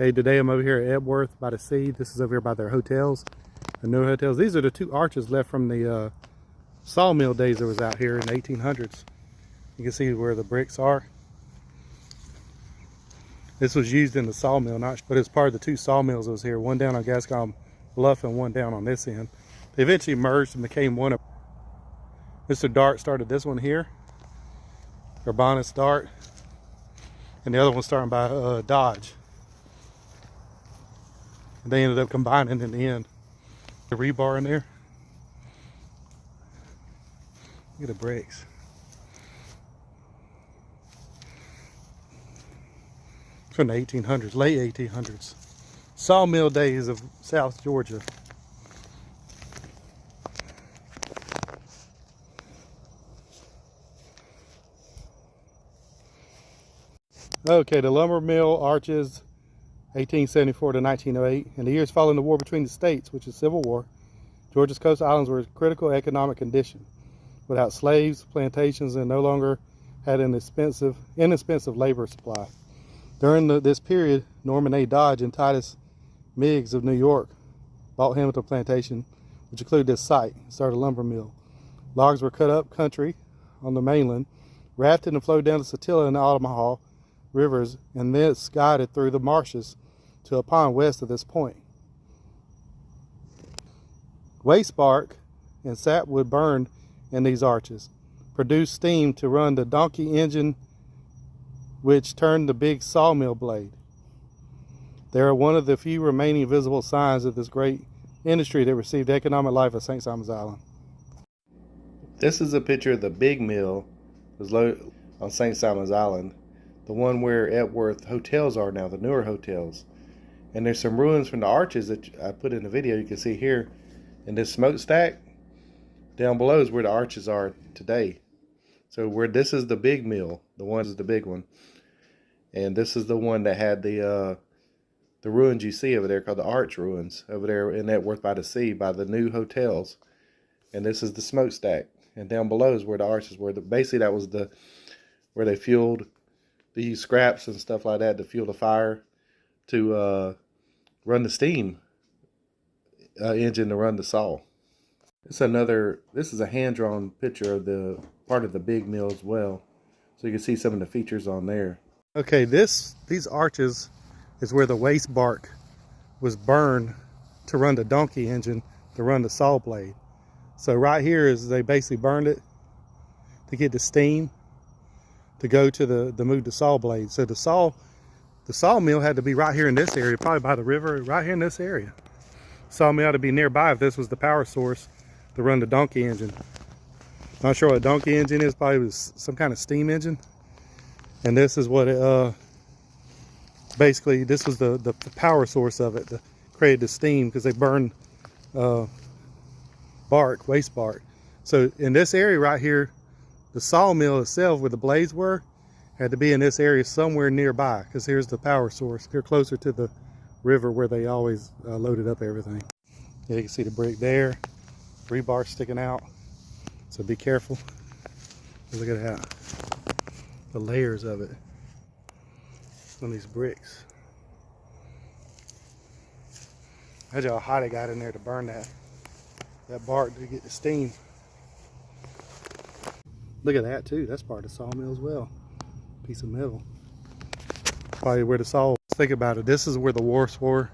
Okay, today I'm over here at Epworth by the sea. This is over here by their hotels, the new hotels. These are the two arches left from the sawmill days that was out here in the 1800s. You can see where the bricks are. This was used in the sawmill, but it's part of the two sawmills that was here, one down on Gascon Bluff and one down on this end. They eventually merged and became one of. Mr. Dart started this one here, Urbanus Dart, and the other one started by Dodge. And they ended up combining in the end. The rebar in there. Look at the brakes. From the 1800s, late 1800s. Sawmill days of South Georgia. Okay, the lumber mill arches 1874 to 1908. In the years following the war between the states, which is Civil War, Georgia's coast islands were in critical economic condition. Without slaves, plantations, and no longer had an inexpensive labor supply. During this period, Norman A. Dodge and Titus Meigs of New York bought Hamilton Plantation, which included this site, and started a lumber mill. Logs were cut up country on the mainland, rafted and flowed down the Satilla and the Altamaha rivers, and thence guided through the marshes to a pond west of this point. Waste bark and sapwood burned in these arches, produced steam to run the donkey engine which turned the big sawmill blade. They are one of the few remaining visible signs of this great industry that received economic life at St. Simon's Island. This is a picture of the big mill that was located on St. Simon's Island, the one where Epworth hotels are now, the newer hotels. And there's some ruins from the arches that I put in the video. You can see here in this smokestack down below is where the arches are today. So where this is the big mill, the one is the big one, and this is the one that had the ruins you see over there called the arch ruins over there in Epworth by the sea by the new hotels. And this is the smokestack, and down below is where the arches were. Basically that was where they fueled. They used scraps and stuff like that to fuel the fire, to run the steam engine to run the saw. This is a hand-drawn picture of the part of the big mill as well. So you can see some of the features on there. Okay, these arches is where the waste bark was burned to run the donkey engine to run the saw blade. So right here is they basically burned it to get the steam to go to the move the saw blade. So the sawmill had to be right here in this area, probably by the river, right here in this area. Sawmill had to be nearby if this was the power source to run the donkey engine. Not sure what a donkey engine is, probably was some kind of steam engine. And this is what it, basically this was the power source of it, to create the steam, because they burned bark, waste bark. So in this area right here, the sawmill itself, where the blades were, had to be in this area somewhere nearby, because here's the power source. They're closer to the river where they always loaded up everything. Yeah, you can see the brick there, rebar sticking out, so be careful. Look at that, the layers of it on these bricks. Imagine how hot it got in there to burn that bark to get the steam. Look at that too, that's part of the sawmill as well. Piece of metal. Probably where the saw, think about it, this is where the wharfs were,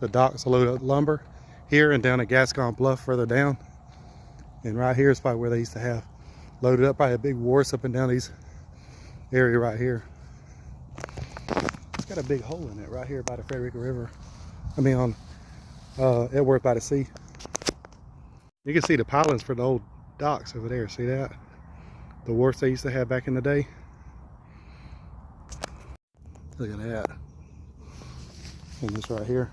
the docks load up lumber, here and down at Gascon Bluff further down. And right here is probably where they used to have loaded up, probably a big wharfs up and down these area right here. It's got a big hole in it right here by the Frederica River. I mean on Epworth by the sea. You can see the pilings for the old docks over there, see that? The wharfs they used to have back in the day. Look at that. And this right here.